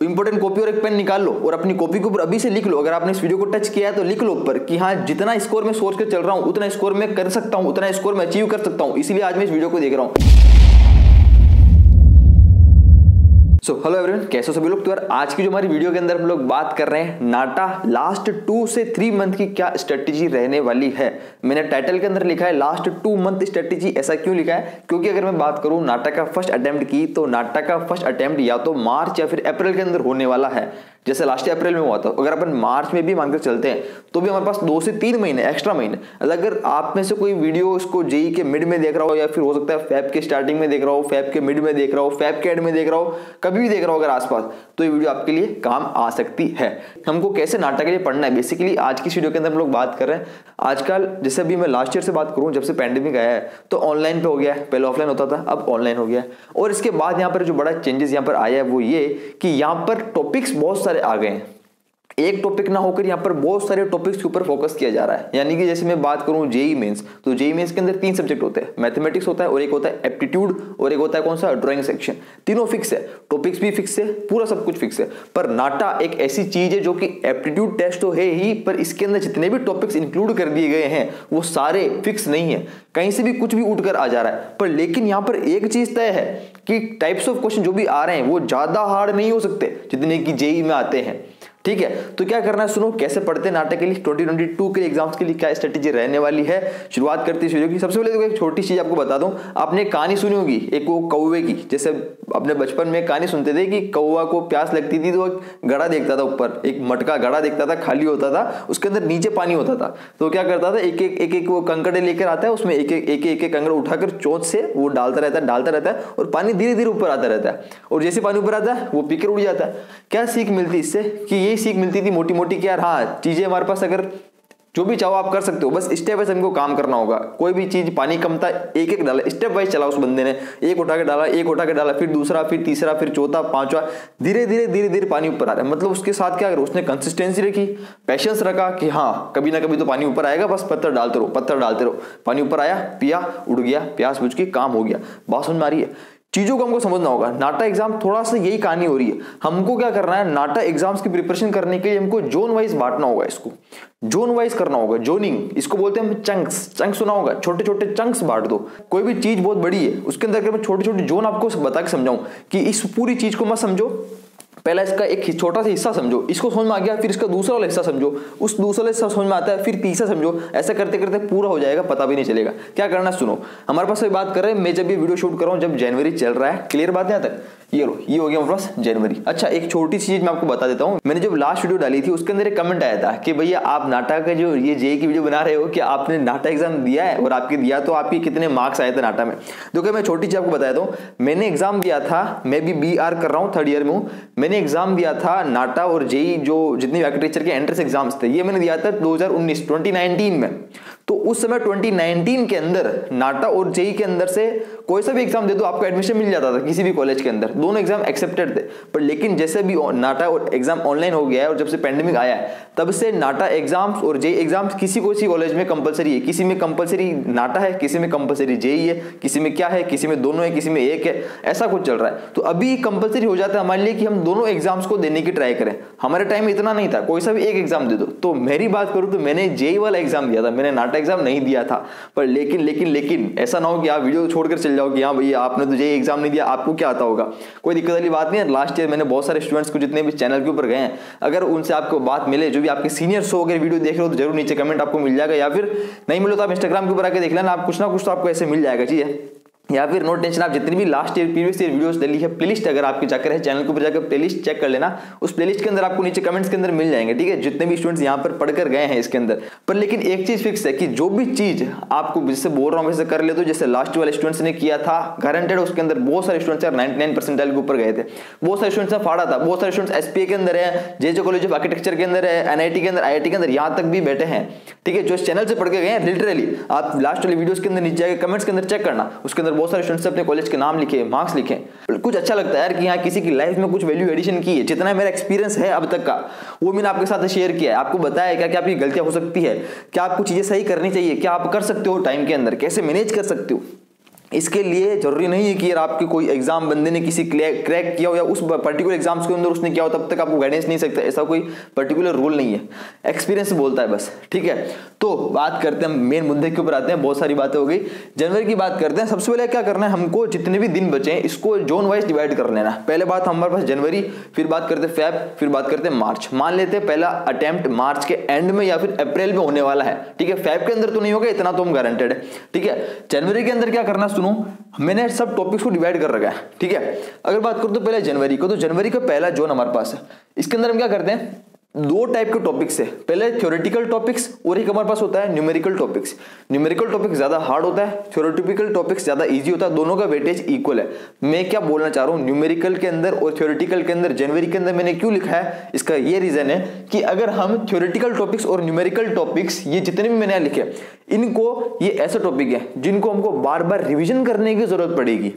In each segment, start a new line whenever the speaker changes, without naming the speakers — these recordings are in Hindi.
इंपॉर्टेंट कॉपी और एक पेन निकाल लो और अपनी कॉपी के ऊपर अभी से लिख लो। अगर आपने इस वीडियो को टच किया है तो लिख लो ऊपर कि हाँ, जितना स्कोर मैं सोच के चल रहा हूं उतना स्कोर मैं कर सकता हूं, उतना स्कोर मैं अचीव कर सकता हूं, इसलिए आज मैं इस वीडियो को देख रहा हूं। सो हेलो एवरीवन, कैसे हो सभी लोग। तो यार आज की जो हमारी वीडियो के अंदर हम लोग बात कर रहे हैं नाटा लास्ट 2 से 3 मंथ की क्या स्ट्रेटेजी रहने वाली है। मैंने टाइटल के अंदर लिखा है लास्ट 2 मंथ स्ट्रेटेजी। ऐसा क्यों लिखा है? क्योंकि अगर मैं बात करूं नाटा का फर्स्ट अटेम्प्ट की, तो नाटा का फर्स्ट अटेम्प्ट या तो मार्च या फिर अप्रैल के अंदर होने वाला है, जैसे लास्ट अप्रैल में हुआ था। अगर अपन मार्च में भी मानकर चलते हैं तो भी हमारे पास 2 से 3 महीने एक्स्ट्रा महीने। अगर आप में से कोई वीडियो इसको जेई के मिड में देख रहा हो या फिर हो सकता है फैब के स्टार्टिंग में देख रहा हो, फैब के मिड में देख रहा हो, फैब के एंड में देख रहा हो, कभी भी देख रहा हो अगर आसपास, तो ये वीडियो आपके लिए काम आ सकती है। हमको कैसे नाटा के लिए पढ़ना है बेसिकली आज की वीडियो के अंदर हम लोग बात कर रहे हैं। आजकल जैसे अभी मैं लास्ट ईयर से बात करूं, जब से पैंडेमिक आया है तो ऑनलाइन पे हो गया है। पहले ऑफलाइन होता था, अब ऑनलाइन हो गया है। और इसके बाद यहाँ पर जो बड़ा चेंजेस यहाँ पर आया है वो ये कि यहाँ पर टॉपिक्स बहुत सारे आ गए हैं। एक टॉपिक ना होकर यहाँ पर बहुत सारे टॉपिक्स के ऊपर फोकस किया जा रहा है। यानी कि जैसे मैं बात करूं जेई मेंस, तो जेई मेंस के अंदर 3 सब्जेक्ट होते हैं, मैथमेटिक्स होता है और एक होता है एप्टीट्यूड और एक होता है कौन सा, ड्राइंग सेक्शन। तीनों फिक्स है, टॉपिक्स भी फिक्स है, पूरा सब कुछ फिक्स है। पर नाटा एक ऐसी चीज है जो कि एप्टीट्यूड टेस्ट तो है ही, पर इसके अंदर जितने भी टॉपिक्स इंक्लूड कर दिए गए हैं वो सारे फिक्स नहीं है, कहीं से भी कुछ भी उठकर आ जा रहा है। पर लेकिन यहाँ पर एक चीज तय है कि टाइप्स ऑफ क्वेश्चन जो भी आ रहे हैं वो ज्यादा हार्ड नहीं हो सकते जितने की जेई में आते हैं। ठीक है, तो क्या करना है, सुनो कैसे पढ़ते हैं नाटक के लिए 2022 के एग्जाम्स के लिए क्या स्ट्रेटेजी रहने वाली है। शुरुआत करते हैं की। सबसे पहले तो एक छोटी चीज आपको बता दूं, आपने कहानी सुनी होगी एक वो कौवे की। जैसे अपने बचपन में कहानी सुनते थे कि कौवा को प्यास लगती थी तो घड़ा देखता था, ऊपर एक मटका घड़ा देखता था, खाली होता था, उसके अंदर नीचे पानी होता था। तो क्या करता था, एक एक वो कंकड़े लेकर आता है, उसमें एक एक कंकड़ उठाकर चोंच से वो डालता रहता है और पानी धीरे धीरे ऊपर आता रहता है। और जैसे पानी ऊपर आता है वो पीकर उड़ जाता है। क्या सीख मिलती इससे? कि ये सीख मिलती थी मोटी मोटी कि यार हाँ, चीजें हमारे पास अगर जो भी चाहो आप कर सकते हो, बस स्टेप वाइज हमको काम करना होगा। कोई भी चीज पानी कम था, एक एक डाला, स्टेप वाइज चला उस बंदे ने, एक उठा के डाला, फिर दूसरा, फिर तीसरा, फिर चौथा, पांचवा, धीरे धीरे पानी ऊपर आ रहा है। मतलब उसके साथ क्या, अगर उसने कंसिस्टेंसी रखी, पैशंस रखा कि हाँ कभी ना कभी तो पानी ऊपर आएगा, बस पत्थर डालते रहो, पानी ऊपर आया, पिया, उड़ गया, प्यास बुझ के काम हो गया। बात समझ में आ रही है? चीजों को हमको समझना होगा। नाटा एग्जाम थोड़ा सा यही कहानी हो रही है। हमको क्या करना है, नाटा एग्जाम्स की प्रिपरेशन करने के लिए हमको जोन वाइज बांटना होगा। इसको जोन वाइज करना होगा, जोनिंग इसको बोलते हैं हम। चंक्स सुना होगा, छोटे छोटे चंक्स बांट दो। कोई भी चीज बहुत बड़ी है, उसके अंदर अगर मैं छोटे छोटे जोन आपको बता के समझाऊं कि इस पूरी चीज को मत समझो, पहला इसका एक छोटा सा हिस्सा समझो, इसको समझ में आ गया, फिर इसका दूसरा वाला हिस्सा समझो, उस दूसरा वाला हिस्सा समझ में आता है, फिर तीसरा समझो। ऐसा करते करते पूरा हो जाएगा, पता भी नहीं चलेगा। क्या करना, सुनो। हमारे पास बात कर रहे हैं, मैं जब ये वीडियो शूट कर रहा हूं जब जनवरी चल रहा है, क्लियर बात यहां तक? ये लो, ये हो गया हमारे पास जनवरी। अच्छा, एक छोटी सी चीज मैं आपको बता देता हूं। मैंने जब लास्ट वीडियो डाली थी उसके अंदर एक कमेंट आया था कि भैया आप नाटा का जो ये जेई की वीडियो बना रहे हो, कि आपने नाटा एग्जाम दिया है और आपके दिया तो आपके कितने मार्क्स आए थे नाटा में। देखो मैं छोटी चीज आपको बताया दूं, मैंने एग्जाम दिया था, मैं भी BR कर रहा हूँ, 3rd ईयर में हूं। मैंने एग्जाम दिया था नाटा और जेई, जो जितनी आर्किटेक्चर के एंट्रेंस एग्जाम्स थे, ये मैंने दिया था 2019 में। तो उस समय 2019 के अंदर नाटा और जेई के अंदर से कोई सा भी एग्जाम दे दो आपको एडमिशन मिल जाता था किसी भी कॉलेज के अंदर, दोनों एग्जाम एक्सेप्टेड थे। पर लेकिन जैसे भी नाटा और एग्जाम ऑनलाइन हो गया है और जब से पैंडेमिक आया है तब से नाटा एग्जाम्स और जेई एग्जाम्स किसी कॉलेज में कंपलसरी है। किसी में कंपलसरी नाटा है, किसी में कंपलसरी जेई है, किसी में क्या है, किसी में दोनों है, किसी में एक है, ऐसा कुछ चल रहा है। तो अभी कंपलसरी हो जाता है हमारे लिए कि हम दोनों एग्जाम्स को देने की ट्राई करें। हमारे टाइम में इतना नहीं था, कोई सा भी एक एग्जाम दे दो। तो मेरी बात करूं तो मैंने जेई वाला एग्जाम दिया था, मैंने नाटा एग्जाम नहीं दिया था। पर लेकिन ऐसा ना हो कि आप वीडियो छोड़कर चल जाओ कि हाँ भैया आपने तो जेई एग्जाम नहीं दिया, आपको क्या आता होगा। कोई दिक्कत वाली बात नहीं है। लास्ट ईयर मैंने बहुत सारे स्टूडेंट्स को जितने भी चैनल के ऊपर गए हैं, अगर उनसे आपको बात मिले, जो भी आपके सीनियर्स हो, अगर वीडियो देख रहे हो तो जरूर नीचे कमेंट आपको मिल जाएगा, या फिर नहीं मिले तो आप इंस्टाग्राम के ऊपर आके देख लेना, आप कुछ ना कुछ तो आपको ऐसे मिल जाएगा। ठीक है, या फिर नो टेंशन, आप जितनी भी last year previous year videos डली है प्लेलिस्ट, अगर आपके जाकर है चैनल के ऊपर जाकर प्लेलिस्ट चेक कर लेना, उस प्लेलिस्ट के अंदर आपको नीचे कमेंट्स के अंदर मिल जाएंगे। ठीक है, जितने भी स्टूडेंट्स यहाँ पर पढ़कर गए हैं इसके अंदर। पर लेकिन एक चीज फिक्स है कि जो भी चीज आपको जिससे बोल रहा हूँ वैसे कर ले, तो जैसे लास्ट वाले स्टूडेंट्स ने किया था गारंटेड, उसके अंदर बहुत सारे स्टूडेंट्स 99 परसेंटाइल के ऊपर गए थे, बहुत सारे स्टूडेंट्स ने फाड़ा था, बहुत सारे स्टूडेंट्स SPA के अंदर है, जे कॉलेज ऑफ आर्किटेक्चर के अंदर है, NIT के अंदर, IIT के अंदर, यहाँ तक भी बैठे हैं। ठीक है, जो इस चैनल से पढ़ के गए हैं लिटरली, आप लास्ट वाली वीडियोस के अंदर नीचे जाकर कमेंट्स के अंदर चेक करना, उसके अंदर बहुत सारे स्टूडेंट्स अपने कॉलेज के नाम लिखे, मार्क्स लिखे। कुछ अच्छा लगता है यार कि यहाँ किसी की लाइफ में कुछ वैल्यू एडिशन की है। जितना मेरा एक्सपीरियंस है अब तक का वो मैंने आपके साथ शेयर किया है, आपको बताया क्या क्या आपकी गलतियां हो सकती है, क्या आपको चीजें सही करनी चाहिए, क्या आप कर सकते हो टाइम के अंदर, कैसे मैनेज कर सकते हो। इसके लिए जरूरी नहीं है कि यार आपके कोई एग्जाम बंदे ने किसी क्रैक किया हो या उस पर्टिकुलर एग्जाम्स के अंदर उसने किया हो तब तक आपको गाइडेंस नहीं सकता, ऐसा कोई पर्टिकुलर रूल नहीं है, एक्सपीरियंस बोलता है बस। ठीक है, तो बात करते हैं मेन मुद्दे के ऊपर आते हैं। बहुत सारी बातें हो गई, जनवरी की बात करते हैं। सबसे पहले क्या करना है, हमको जितने भी दिन बचे हैं इसको जोन वाइज डिवाइड कर लेना। पहले बात हमारे पास जनवरी, फिर बात करते हैं फेब, फिर बात करते हैं मार्च। मान लेते हैं पहला अटेम्प्ट मार्च के एंड में या फिर अप्रैल में होने वाला है। ठीक है, फेब के अंदर तो नहीं होगा, इतना तो हम गारंटेड है। ठीक है, जनवरी के अंदर क्या करना, सुनो मैंने सब टॉपिक्स को डिवाइड कर रखा है। ठीक है, अगर बात करूं तो पहले जनवरी को, तो जनवरी का पहला जोन हमारे पास है, इसके अंदर हम क्या करते हैं, दो टाइप के टॉपिक्स है। पहले थ्योरेटिकल टॉपिक्स और एक हमारे पास होता है न्यूमेरिकल टॉपिक्स। न्यूमेरिकल टॉपिक्स ज्यादा हार्ड होता है, थ्योरेटिकल टॉपिक्स ज्यादा इजी होता है, दोनों का वेटेज इक्वल है। मैं क्या बोलना चाह रहा हूं, न्यूमेरिकल के अंदर और थ्योरेटिकल के अंदर जनवरी के अंदर मैंने क्यों लिखा है, इसका ये रीजन है कि अगर हम थ्योरेटिकल टॉपिक्स और न्यूमेरिकल टॉपिक्स ये जितने भी मैंने लिखे, इनको ये ऐसे टॉपिक है जिनको हमको बार बार रिविजन करने की जरूरत पड़ेगी।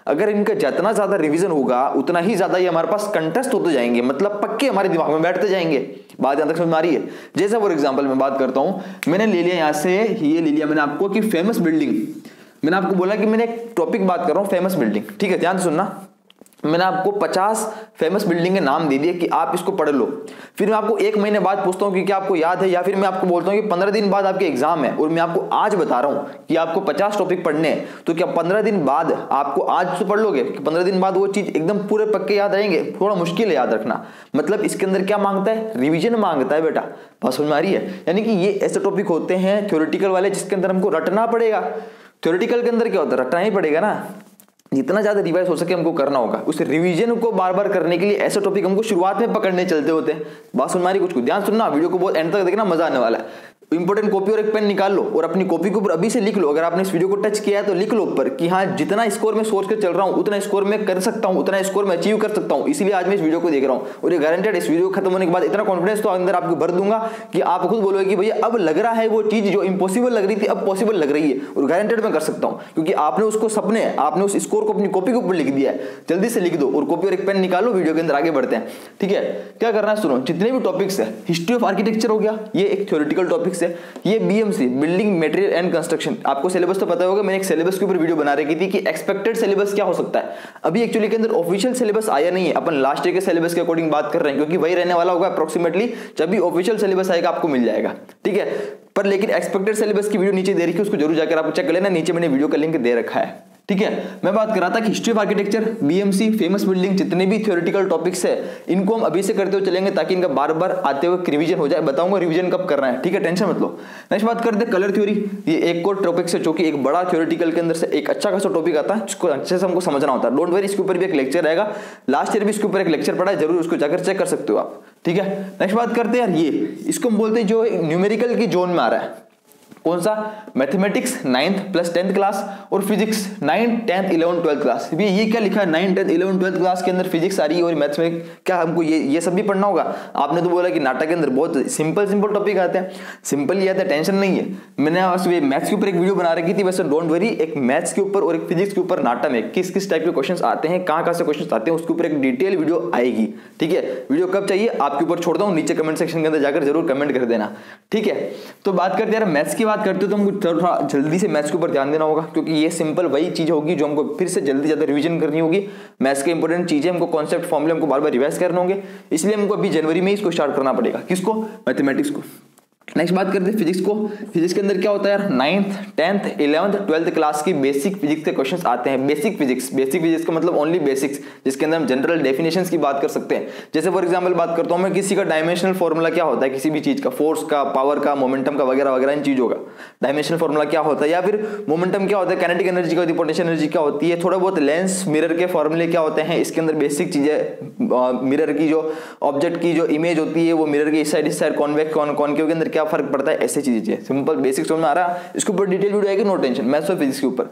अगर इनका जितना ज्यादा रिविजन होगा उतना ही ज्यादा ये हमारे पास कंटेस्ट होते जाएंगे, मतलब पक्के हमारे दिमाग में बैठते जाएंगे। बात यहां तक समझ में आ रही है। जैसे फॉर एग्जांपल मैं बात करता हूं, मैंने ले लिया यहां से, ये ले लिया मैंने आपको कि फेमस बिल्डिंग। मैंने आपको बोला कि मैंने एक टॉपिक बात कर रहा हूं फेमस बिल्डिंग। ठीक है, ध्यान से सुनना, मैंने आपको 50 फेमस बिल्डिंग के नाम दे दिए कि आप इसको पढ़ लो। फिर मैं आपको एक महीने बाद पूछता हूं कि क्या आपको याद है, या फिर मैं आपको बोलता हूं कि 15 दिन बाद आपके एग्जाम है और मैं आपको आज बता रहा हूं कि आपको 50 टॉपिक पढ़ने हैं, तो क्या 15 दिन बाद आपको आज तो पढ़ लोगे, 15 दिन बाद वो चीज एकदम पूरे पक्के याद रहेंगे? थोड़ा मुश्किल है याद रखना। मतलब इसके अंदर क्या मांगता है, रिविजन मांगता है बेटा। बात समझ में आ रही है? यानी कि ये ऐसे टॉपिक होते हैं थ्योरेटिकल वाले जिसके अंदर हमको रटना पड़ेगा। थ्योरेटिकल के अंदर क्या होता है, रटना ही पड़ेगा ना, जितना ज्यादा रिवाइज हो सके हमको करना होगा। उस रिवीजन को बार बार करने के लिए ऐसे टॉपिक हमको शुरुआत में पकड़ने चलते होते हैं। बात सुन मारी, कुछ ध्यान सुनना, वीडियो को बहुत एंड तक देखना, मजा आने वाला है। इंपोर्टेंट कॉपी और एक पेन निकाल लो और अपनी कॉपी के ऊपर अभी से लिख लो। अगर आपने इस वीडियो को टच किया है तो लिख लो ऊपर कि हाँ जितना स्कोर में सोच कर चल रहा हूँ उतना स्कोर में कर सकता हूँ, उतना स्कोर में अचीव कर सकता हूँ, इसलिए आज मैं इस वीडियो को देख रहा हूँ। और ये गारंटेड इस वीडियो खत्म होने के बाद इतना कॉन्फिडेंस तो अंदर आपको भर दूंगा कि आप खुद बोलोगे कि भैया अब लग रहा है वो चीज जो इम्पॉसिबल लग रही थी अब पॉसिबल लग रही है, और गारंटेड मैं कर सकता हूँ क्योंकि आपने उसको सपने, आपने उस स्कोर को अपनी कॉपी के ऊपर लिख दिया है। जल्दी से लिख दो और कॉपी और एक पेन निकालो, वीडियो के अंदर आगे बढ़ते हैं। ठीक है, क्या करना है सुनो, जितने भी टॉपिक्स है, हिस्ट्री ऑफ आर्किटेक्चर हो गया, ये एक थ्योरेटिकल टॉपिक्स है। ये BMC, building material and construction, आपको सिलेबस तो पता होगा, मैंने एक सिलेबस के ऊपर वीडियो बना रखी थी कि एक्सपेक्टेड सिलेबस क्या हो सकता है। अभी एक्चुअली के अंदर ऑफिशियल सिलेबस आया नहीं है, अपन लास्ट ईयर के सिलेबस के अकॉर्डिंग बात कर रहे हैं क्योंकि वही रहने वाला होगा अप्रोक्सीमेटली। जब भी ऑफिशियल सिलेबस आएगा आपको मिल जाएगा। ठीक है, पर लेकिन एक्सपेक्टेड सिलेबस की वीडियो नीचे दे रखी है, उसको जरूर जाकर आप चेक कर लेना, नीचे मैंने वीडियो का लिंक दे रखा है। ठीक है, मैं बात कर रहा था कि history of architecture, BMC, famous building, जितने भी थ्योरेटिकल टॉपिक्स है इनको हम अभी से करते हुए चलेंगे ताकि इनका बार बार आते हुए रिवीजन हो जाए। बताऊंगा रिवीजन कब करना है। ठीक है, टेंशन मत लो। नेक्स्ट बात करते हैं कलर थ्योरी। ये एक और टॉपिक है जो कि एक बड़ा थ्योरेटिकल के अंदर से एक अच्छा खासा टॉपिक आता है जिसको अच्छे से हमको समझना होता है। डोंट वरी, इसके ऊपर भी एक लेक्चर रहेगा, लास्ट ईयर भी इसके ऊपर एक लेक्चर पढ़ा है, जरूर उसको जाकर चेक कर सकते हो आप। ठीक है, नेक्स्ट बात करते हैं यार, ये इसको हम बोलते हैं जो न्यूमेरिकल की जोन में आ रहा है। कौन सा? Mathematics 9th plus 10th class और physics 9th 10th 11th 12th class. ये क्या लिखा है, 9th 10th 11th 12th class के अंदर फिजिक्स आ रही है और मैथ्स में क्या हमको ये सब भी पढ़ना होगा? आपने तो बोला कि नाटक के अंदर बहुत सिंपल टॉपिक आते हैं, सिंपल ही आते हैं, टेंशन नहीं है। मैंने मैथ्स के ऊपर एक वीडियो बना रखी थी, वैसे डोंट वरी, एक मैथ्स के ऊपर और एक फिजिक्स के ऊपर नाटक में किस किस टाइप के क्वेश्चन आते हैं, कहाँ से क्वेश्चन आते हैं, उसके ऊपर एक डिटेल वीडियो आएगी। ठीक है, वीडियो कब चाहिए आपके ऊपर छोड़ दूं, नीचे कमेंट सेक्शन के अंदर जाकर जरूर कमेंट कर देना। ठीक है, तो बात करते हैं मैथ्स की, बात करते हो तो हमको थोड़ा जल्दी से मैथ्स के ऊपर ध्यान देना होगा क्योंकि ये सिंपल वही चीज होगी जो हमको फिर से जल्दी ज्यादा रिवीजन करनी होगी। मैथ्स के इंपॉर्टेंट चीजें हमको कॉन्सेप्ट फॉर्मूले हमको बार बार रिवाइज करने होंगे, इसलिए हमको अभी जनवरी में ही इसको स्टार्ट करना पड़ेगा। किसको? मैथमेटिक्स को। नेक्स्ट बात करते हैं फिजिक्स को। फिजिक्स के अंदर क्या होता है यार, 9th 10th 11th 12th class की बेसिक फिजिक्स के क्वेश्चंस आते हैं। बेसिक फिजिक्स का मतलब ओनली बेसिक्स, जिसके अंदर हम जनरल डेफिनेशंस की बात कर सकते हैं। जैसे फॉर एग्जांपल बात करता हूं मैं, किसी का डायमेंशनल फॉर्मूला क्या होता है, किसी भी चीज का, फोर्स का, पावर का, मोमेंटम का, वगैरह वगैरह इन चीजों का डायमेंशनल फॉर्मूला क्या होता है, या फिर मोमेंटम क्या होता है, काइनेटिक एनर्जी क्या होती है, पोटेंशियल एनर्जी क्या होती है, थोड़ा बहुत लेंस मिरर के फॉर्मूले क्या होते हैं, इसके अंदर बेसिक चीजें, मिरर की जो ऑब्जेक्ट की जो इमेज होती है वो मिरर के इस साइड कॉन्वेक्स कॉनकेव के अंदर क्या फर्क पड़ता है, ऐसे चीजें सिंपल बेसिक समझ में आ रहा है। इसके ऊपर डिटेल वीडियो आएगी, नो टेंशन, मैथ्स और फिजिक्स के ऊपर।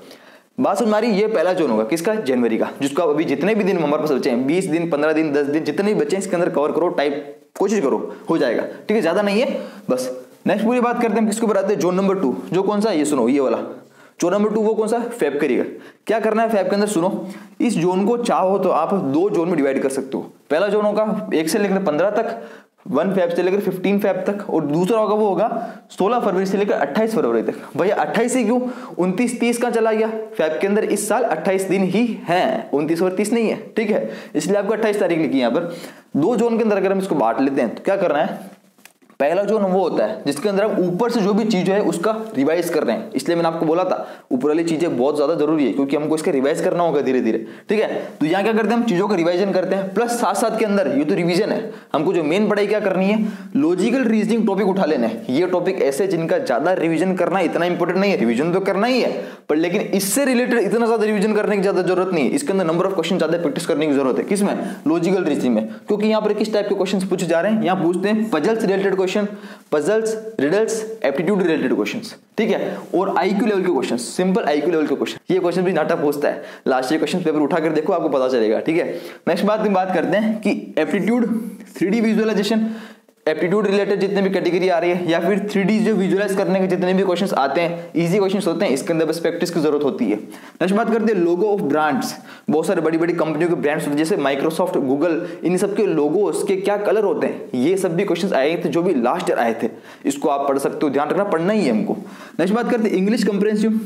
बात समझ में आ रही है? ये पहला जोन होगा किसका? जनवरी का, जिसको अभी जितने भी दिन हमारे पास बचे हैं, 20 दिन 15 दिन 10 दिन जितने भी बचे हैं इसके अंदर कवर करो, टाइप कोशिश करो, हो जाएगा। ठीक है, ज्यादा नहीं है बस। नेक्स्ट पूरी बात करते हैं किसके ऊपर आते हैं, जोन नंबर 2, जो कौन सा? ये सुनो, ये वाला जोन नंबर 2 वो कौन सा? फैब करिएगा। क्या करना है फैब के अंदर? सुनो, इस जोन को चाहो तो आप 2 जोन में डिवाइड कर सकते हो। पहला जोन होगा 1 से लेकर 15 तक, 1 फेब से लेकर 15 फेब तक, और दूसरा होगा वो होगा 16 फरवरी से लेकर 28 फरवरी तक। भैया 28 ही क्यों, 29 30 कहां चला गया, फेब के अंदर इस साल 28 दिन ही हैं, 29 और 30 नहीं है, ठीक है, इसलिए आपको 28 तारीख लिखी है यहाँ पर। 2 जोन के अंदर अगर हम इसको बांट लेते हैं तो क्या करना है, पहला जोन वो होता है जिसके अंदर हम ऊपर से जो भी चीज है उसका रिवाइज कर रहे हैं, इसलिए मैंने आपको बोला था ऊपर वाली चीजें बहुत ज्यादा जरूरी है क्योंकि हमको इसका रिवाइज करना होगा धीरे धीरे, ठीक है। तो यहाँ क्या करते हैं, हम चीजों का रिवाइजन करते हैं, प्लस साथ साथ के अंदर ये तो रिवीजन है, हमको जो मेन पढ़ाई क्या करनी है, लॉजिकल रीजनिंग टॉपिक उठा लेना है। ये टॉपिक ऐसे जिनका ज्यादा रिविजन करना इतना इंपॉर्टेंट नहीं है, रिविजन तो करना ही है पर लेकिन इससे रिलेटेड इतना ज्यादा रिविजन करने की ज्यादा जरूरत नहीं है, इसके अंदर नंबर ऑफ क्वेश्चन ज्यादा प्रैक्टिस करने की जरूरत है, किसमें, लॉजिकल रीजनिंग में, क्योंकि यहाँ पर किस टाइप के क्वेश्चन पूछे जा रहे हैं, यहाँ पूछते हैं puzzles related question, puzzles, riddles, aptitude related questions, ठीक है, और आईक्यू लेवल के क्वेश्चंस, सिंपल आईक्यू लेवल के क्वेश्चन, ये क्वेश्चन भी नाटा पूछता है। लास्ट ईयर क्वेश्चन पेपर उठाकर देखो आपको पता चलेगा, ठीक है। नेक्स्ट बात करते हैं कि aptitude 3D visualisation, aptitude related जितने भी कैटेगरी आ रही है या फिर 3D जो विजुअलाइज करने के जितने भी क्वेश्चंस आते हैं, इजी क्वेश्चंस होते हैं, इसके अंदर बस प्रैक्टिस की जरूरत होती है। नेक्स्ट बात करते हैं लोगो ऑफ ब्रांड्स, बहुत सारे बड़ी बड़ी कंपनियों के ब्रांड्स होते हैं जैसे माइक्रोसॉफ्ट, गूगल, इन सब के लोगोस के क्या कलर होते हैं, ये सब भी क्वेश्चंस आए थे जो भी लास्ट ईयर आए थे, इसको आप पढ़ सकते हो, ध्यान रखना, पढ़ना ही है हमको। नेक्स्ट बात करते हैं इंग्लिश कंप्रिहेंसिव,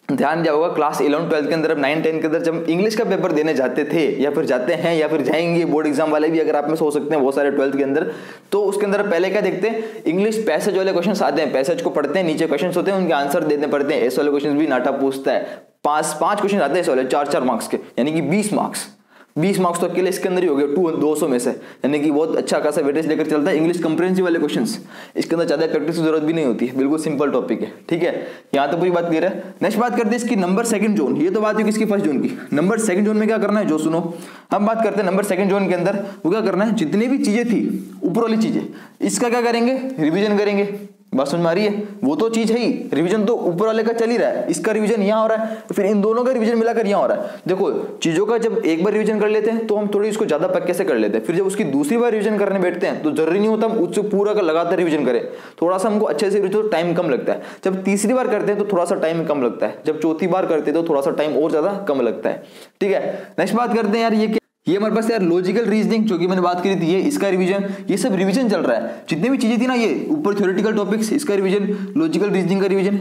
ध्यान दिया होगा क्लास 11 12 के अंदर, 9 10 के अंदर जब इंग्लिश का पेपर देने जाते थे या फिर जाते हैं या फिर जाएंगे, बोर्ड एग्जाम वाले भी अगर आप में से हो सकते हैं बहुत सारे 12th के अंदर, तो उसके अंदर पहले क्या देखते हैं, इंग्लिश पैसेज वाले क्वेश्चन आते हैं, पैसेज को पढ़ते हैं, नीचे क्वेश्चन होते हैं, उनके आंसर देने पड़ते हैं, ऐसे वाले क्वेश्चन भी नाटा पूछता है, 5 क्वेश्चन आते हैं ऐसे वाले 4 मार्क्स के, यानी कि 20 मार्क्स तो अकेले इसके अंदर ही हो गए 200 में से, यानी कि बहुत अच्छा खासा वेटेज लेकर चलता है इंग्लिश कंप्रिहेंसिव वाले क्वेश्चंस, इसके अंदर ज्यादा प्रैक्टिस की जरूरत भी नहीं होती है, बिल्कुल सिंपल टॉपिक है, ठीक है, यहाँ तो पूरी बात क्लियर है। नेक्स्ट बात करते हैं इसकी नंबर 2nd जोन, ये तो बात है किसकी, फर्स्ट जोन की, नंबर 2nd जोन में क्या करना है जो सुनो, हम बात करते हैं नंबर 2nd जोन के अंदर वो क्या करना है, जितनी भी चीजें थी ऊपर वाली चीजें, इसका क्या करेंगे, रिविजन करेंगे, बात समझ में आ रही है, वो तो चीज है ही, रिवीजन तो ऊपर वाले का चल ही रहा है, इसका रिवीजन यहाँ हो रहा है, फिर इन दोनों का रिवीजन मिलाकर यहाँ हो रहा है। देखो चीजों का जब एक बार रिवीजन कर लेते हैं तो हम थोड़ी इसको ज्यादा पक्के से कर लेते हैं, फिर जब उसकी दूसरी बार रिवीजन करने बैठते हैं तो जरूरी नहीं होता हम उससे पूरा का लगातार रिवीजन करें, थोड़ा सा हमको अच्छे से तो टाइम कम लगता है, जब तीसरी बार करते हैं तो थोड़ा सा टाइम कम लगता है, जब चौथी बार करते हैं तो थोड़ा सा टाइम और ज्यादा कम लगता है, ठीक है। नेक्स्ट बात करते हैं यार, ये हमारे पास यार लॉजिकल रीजनिंग जो कि मैंने बात करी थी, ये इसका रिवीजन, ये सब रिवीजन चल रहा है, जितनी भी चीजें थी ना ये ऊपर थ्योरेटिकल टॉपिक्स, इसका रिवीजन, लॉजिकल रीजनिंग का रिवीजन,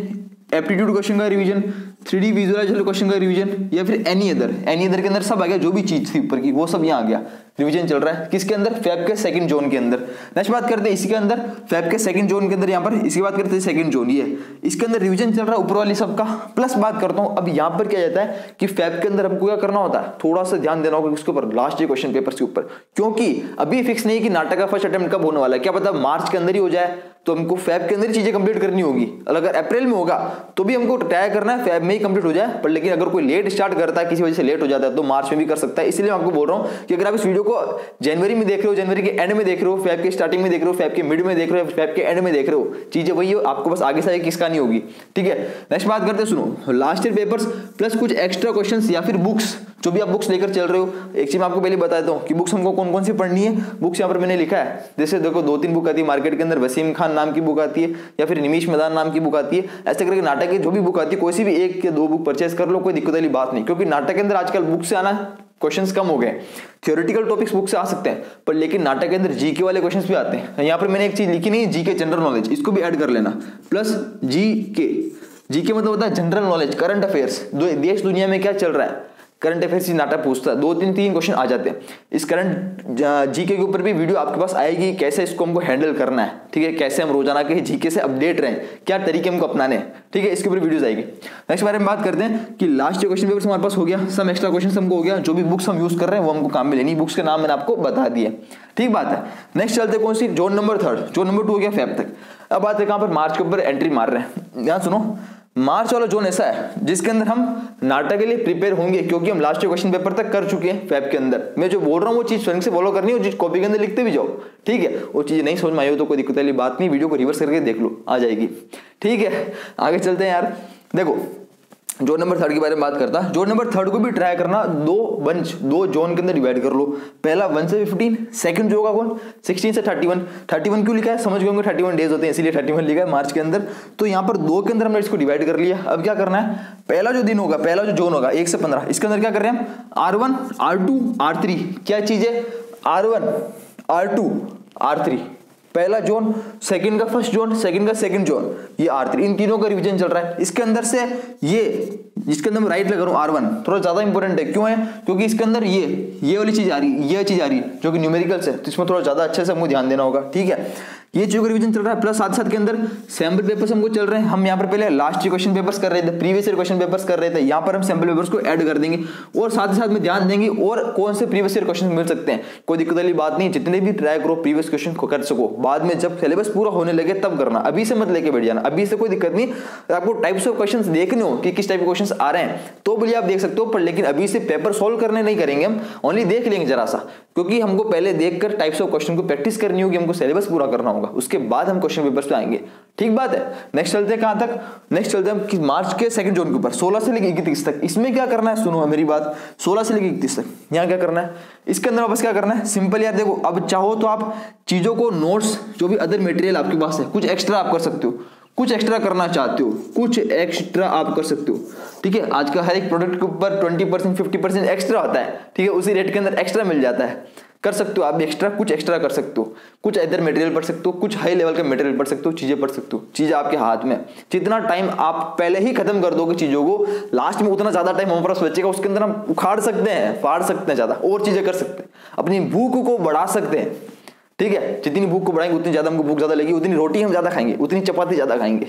एप्टीट्यूड क्वेश्चन का रिवीजन, 3D विजुअलाइजेशन क्वेश्चन का रिवीजन, या फिर एनी अदर के अंदर सब आ गया, जो भी चीज थी ऊपर की वो सब यहाँ आ गया, रिवीजन चल रहा है किसके अंदर, फैब के 2nd जोन के अंदर। नेक्स्ट बात करते हैं इसके अंदर फैब के 2nd जोन के अंदर, यहाँ पर इसकी बात करते हैं 2nd जोन, ये इसके अंदर रिवीजन चल रहा है ऊपर वाली सबका, प्लस बात करता हूँ अब यहाँ पर क्या जाता है कि फैब के अंदर हमको क्या करना होता है, थोड़ा सा ध्यान देना होगा उसके ऊपर, लास्ट क्वेश्चन पेपर के ऊपर, क्योंकि अभी फिक्स नहीं कि नाटक का फर्स्ट अटेम्प्ट कब होने वाला है, क्या पता मार्च के अंदर ही हो जाए, तो हमको फैब के अंदर ही चीजें कंप्लीट करनी होगी, अगर अप्रैल में होगा तो भी हमको ट्राई करना है फैब में ही कंप्लीट हो जाए, पर लेकिन अगर कोई लेट स्टार्ट करता है, किसी वजह से लेट हो जाता है तो मार्च में भी कर सकता है। इसलिए मैं आपको बोल रहा हूं कि अगर आप इस वीडियो को जनवरी में देख रहे हो, जनवरी के एंड में देख रहे हो, फैब के स्टार्टिंग में देख रहे हो, फैब के मिड में देख रहे हो, फैब के एंड में देख रहे हो, चीजें वही हो, आपको बस आगे से आगे किसका नहीं होगी, ठीक है। नेक्स्ट बात करते हैं, सुनो, लास्ट ईयर पेपर्स प्लस कुछ एक्स्ट्रा क्वेश्चंस या फिर बुक्स, जो भी आप बुक्स लेकर चल रहे हो, एक चीज मैं आपको पहले बता देता हूँ कि बुक्स हमको कौन कौन सी पढ़नी है। बुक्स यहाँ पर मैंने लिखा है, जैसे देखो 2-3 बुक आती है मार्केट के अंदर, वसीम खान नाम की बुक आती है या फिर निमिष मैदान नाम की बुक आती है, ऐसे करके नाटक की जो भी बुक आती है कोई सी भी 1 या 2 बुक परचेज कर लो, कोई दिक्कत वाली बात नहीं, क्योंकि नाटक के अंदर आजकल बुक से आना क्वेश्चंस कम हो गए, थ्योरेटिकल टॉपिक्स बुक से आ सकते हैं, पर लेकिन नाटक के अंदर जीके वाले क्वेश्चंस भी आते हैं। यहाँ पर मैंने एक चीज लिखी नहीं, जीके जनरल नॉलेज, इसको भी ऐड कर लेना, प्लस जीके मतलब होता है जनरल नॉलेज, करंट अफेयर्स, देश दुनिया में क्या चल रहा है, करंट अफेयर्स ही नाटक पूछता है, 2-3 क्वेश्चन आ जाते हैं। इस करंट जीके के ऊपर भी वीडियो आपके पास आएगी, कैसे इसको हमको हैंडल करना है, ठीक है, कैसे हम रोजाना के जीके से अपडेट रहें, क्या तरीके हमको अपनाने हैं, ठीक है, इसके ऊपर वीडियोस आएगी। नेक्स्ट बारे में बात करते हैं कि लास्ट क्वेश्चन पेपर हमारे पास हो गया, सम एक्स्ट्रा क्वेश्चन हमको हो गया, जो भी बुक्स हम यूज कर रहे हैं वो हमको काम में लेनी, बुक्स के नाम मैंने आपको बता दिए, ठीक बात है। नेक्स्ट चलते कौन सी, जोन नंबर 3, जोन नंबर 2 हो गया फैब तक। अब बात है कहां पर, मार्च के ऊपर एंट्री मार रहे हैं। ध्यान सुनो, मार्च वाला जोन ऐसा है जिसके अंदर हम नाटक के लिए प्रिपेयर होंगे, क्योंकि हम लास्ट क्वेश्चन पेपर तक कर चुके हैं फैब के अंदर। मैं जो बोल रहा हूँ वो चीज स्वयं से फॉलो करनी है, वो चीज कॉपी के अंदर लिखते भी जाओ, ठीक है। वो चीज नहीं समझ में आई हो तो कोई दिक्कत वाली बात नहीं, वीडियो को रिवर्स करके देख लो, आ जाएगी, ठीक है। आगे चलते हैं यार, देखो जोन नंबर 3 के बारे में बात करता, जोन नंबर 3 को भी ट्राई करना, 2 जोन के अंदर डिवाइड कर लो, पहला 1 से 15, सेकंड जो होगा कौन 16 से 31 क्यों लिखा है, समझ गए 31 डेज होते हैं इसीलिए 31 लिखा है मार्च के अंदर। तो यहाँ पर 2 के अंदर हमने इसको डिवाइड कर लिया। अब क्या करना है, पहला जो दिन होगा, पहला जो जोन होगा 1 से 15, इसके अंदर क्या कर रहे हैं हम R1 R2 R3, क्या चीज है R1 R2 R3, पहला जोन, सेकंड का फर्स्ट जोन, सेकंड का सेकंड जोन, ये R3, इन तीनों का रिवीजन चल रहा है। इसके अंदर से ये जिसके अंदर मैं राइट लगा रहा हूं R1 थोड़ा ज्यादा इंपॉर्टेंट है। क्यों है? क्योंकि इसके अंदर ये वाली चीज आ रही है, ये चीज आ रही है जो कि न्यूमेरिकल्स है, तो इसमें थोड़ा ज्यादा अच्छे से हमको ध्यान देना होगा। ठीक है, ये चीजों का रिवीजन चल रहा है, प्लस साथ साथ के अंदर सैंपल पेपर्स हमको चल रहे हैं। हम यहाँ पर पहले लास्ट क्वेश्चन पेपर्स कर रहे थे, प्रीवियस ईयर क्वेश्चन पेपर्स कर रहे थे, यहाँ पर हम सैंपल पेपर्स को ऐड कर देंगे और साथ ही साथ में ध्यान देंगे और कौन से प्रीवियस ईयर क्वेश्चन मिल सकते हैं। कोई दिक्कत वाली बात नहीं, जितने भी ट्राई करो प्रीवियस क्वेश्चन को कर सको, बाद में जब सिलेबस पूरा होने लगे तब करना, अभी से मत लेके बैठ जाना। अभी से कोई दिक्कत नहीं, आपको टाइप्स ऑफ क्वेश्चन देखने हो कि किस टाइप के क्वेश्चन आ रहे हैं तो बोलिए आप देख सकते हो, पर लेकिन अभी से पेपर सोल्व करने नहीं करेंगे हम, ओनली देख लेंगे जरा सा, क्योंकि हमको पहले देखकर टाइप्स ऑफ क्वेश्चन को प्रैक्टिस करनी होगी, हमको सिलेबस पूरा करना होगा, उसके बाद हम क्वेश्चन पेपर्स पे आएंगे। ठीक बात है। नेक्स्ट चलते हैं कहां तक? नेक्स्ट चलते हैं कि मार्च के सेकंड जोन के ऊपर 16 से लेकर 31 तक। इसमें क्या करना है, सुनो मेरी बात, 16 से लेकर 31 तक यहाँ क्या करना है, इसके अंदर वापस क्या करना है, सिंपल यार देखो, अब चाहो तो आप चीजों को, नोट्स, जो भी अदर मटेरियल आपके पास है, कुछ एक्स्ट्रा आप कर सकते हो, कुछ एक्स्ट्रा करना चाहते हो, कुछ एक्स्ट्रा आप कर सकते हो। ठीक है, आज का हर एक प्रोडक्ट के ऊपर 20% 50% एक्स्ट्रा होता है। ठीक है, उसी रेट के अंदर एक्स्ट्रा मिल जाता है, कर सकते हो आप भी एक्स्ट्रा, कुछ एक्स्ट्रा कर सकते हो, कुछ अदर मटेरियल पढ़ सकते हो, कुछ हाई लेवल का मटेरियल पढ़ सकते हो, चीजें पढ़ सकते हो, चीजें आपके हाथ में। जितना टाइम आप पहले ही खत्म कर दोगे चीजों को, लास्ट में उतना ज्यादा टाइम हमारे पास बचेगा, उसके अंदर हम उखाड़ सकते हैं, फाड़ सकते हैं, ज्यादा और चीजें कर सकते हैं, अपनी भूख को बढ़ा सकते हैं। ठीक है, जितनी भूख को बढ़ाएंगे उतनी ज्यादा हमको भूख ज्यादा लगेगी, उतनी रोटी हम ज्यादा खाएंगे, उतनी चपाती ज्यादा खाएंगे।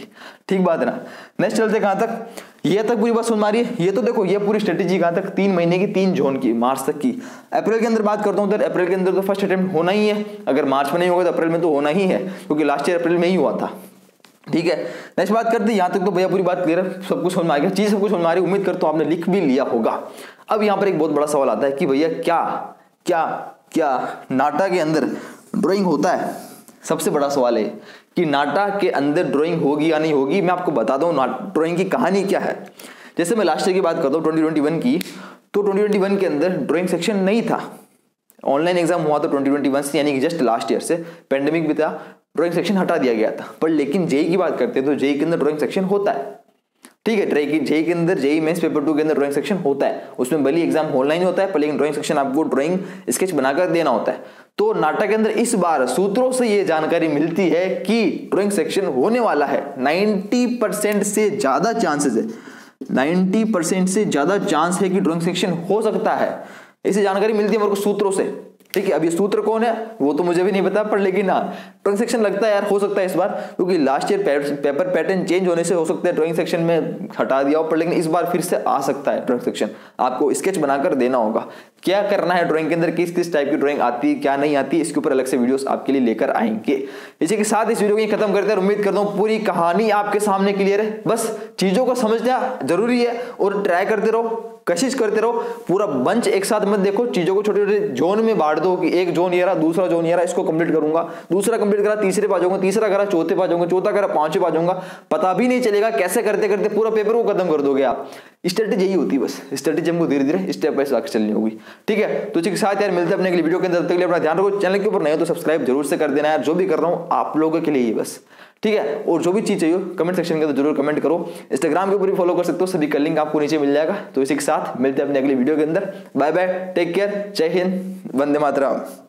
ठीक बात है ना। नेक्स्ट चलते कहां तक, ये तक पूरी बात सुन मारिए। ये तो देखो, ये पूरी स्ट्रेटेजी कहां तक, 3 महीने की, 3 जोन की, मार्च तक की। अप्रैल के अंदर बात करता हूं, तो अप्रैल के अंदर तो फर्स्ट अटेम्प्ट होना ही है, अगर मार्च में नहीं होगा तो अप्रैल में तो होना ही है, क्योंकि लास्ट ईयर अप्रैल में ही हुआ था। ठीक है, नेक्स्ट बात करते हैं, यहां तक तो भैया पूरी बात क्लियर है, सब कुछ समझ में आ गया, चीज सब कुछ समझ में आ रही, उम्मीद करता हूं आपने लिख भी लिया होगा। अब यहां पर एक बहुत बड़ा सवाल आता है कि भैया क्या क्या क्या नाटा के अंदर ड्राइंग होता है? सबसे बड़ा सवाल है कि नाटा के अंदर ड्राइंग होगी या नहीं होगी। मैं आपको बता दूं ड्राइंग की कहानी क्या है। जैसे मैं लास्ट ईयर की बात करता हूं 2021 की, तो 2021 के अंदर ड्राइंग सेक्शन नहीं था, ऑनलाइन एग्जाम हुआ था 2021 से, यानी कि जस्ट लास्ट ईयर से, पेंडेमिक भी था, ड्राइंग सेक्शन हटा दिया गया था। पर लेकिन जेई की बात करते हैं तो जेई के अंदर ड्राइंग सेक्शन होता है। ठीक है, जेई के अंदर, जेई मेंस पेपर 2 के अंदर ड्राइंग सेक्शन होता है, उसमें भले एग्जाम ऑनलाइन होता है, पर लेकिन ड्राइंग सेक्शन आपको ड्राइंग स्केच बनाकर देना होता है। तो नाटा के अंदर इस बार सूत्रों से ये जानकारी मिलती है कि ड्राइंग सेक्शन होने वाला है, 90% से ज्यादा चांसेस है, 90% से ज्यादा चांस है कि ड्राइंग सेक्शन हो सकता है। इसे जानकारी मिलती है मेरे को सूत्रों से। ठीक है, अब ये सूत्र कौन है वो तो मुझे भी नहीं पता, पर लेकिन हाँ ड्राइंग सेक्शन लगता है यार हो सकता है इस बार, क्योंकि last year paper pattern change होने से हो सकता है ड्राइंग सेक्शन में हटा दिया हो, पर लेकिन इस बार फिर से आ सकता है ड्राइंग सेक्शन। आपको स्केच बनाकर देना होगा, क्या करना है ड्राइंग के अंदर, किस किस टाइप की ड्राइंग आती है, क्या नहीं आती, इसके ऊपर अलग से वीडियोस आपके लिए लेकर आएंगे। इसी के साथ इस वीडियो को खत्म करते हैं। उम्मीद करता हूँ पूरी कहानी आपके सामने क्लियर है, बस चीजों को समझना जरूरी है और ट्राई करते रहो, कोशिश करते रहो, पूरा बंच एक साथ मत देखो, चीजों को छोटे छोटे जोन में बांट दो कि एक जोन ये रहा, दूसरा जोन ये रहा, इसको कंप्लीट करूंगा, दूसरा कंप्लीट करा तीसरे पा जाऊंगा, तीसरा करा चौथे पा जाऊंगा, चौथा करा पांचवें पा जाऊंगा, पता भी नहीं चलेगा, कैसे करते करते पूरा पेपर को खत्म कर दोगे आप। स्ट्रेटेजी यही होती है, बस स्ट्रेटेजी हमको धीरे धीरे स्टेप बाय स्टेप चलनी होगी। ठीक है, तो इसके साथ यार मिलते हैं अपने अगली वीडियो के अंदर, तब तक के लिए अपना ध्यान रखो। चैनल के ऊपर नए हो तो सब्सक्राइब जरूर से कर देना यार, जो भी कर रहा हूँ आप लोगों के लिए ही बस। ठीक है, और जो भी चीज चाहिए कमेंट सेक्शन के अंदर जरूर कमेंट करो, इंस्टाग्राम के ऊपर भी फॉलो कर सकते हो, सभी का लिंक आपको नीचे मिल जाएगा। तो इसी के साथ मिलते हैं अपने अगली वीडियो के अंदर, बाय बाय, टेक केयर, जय हिंद, वंदे मातरम।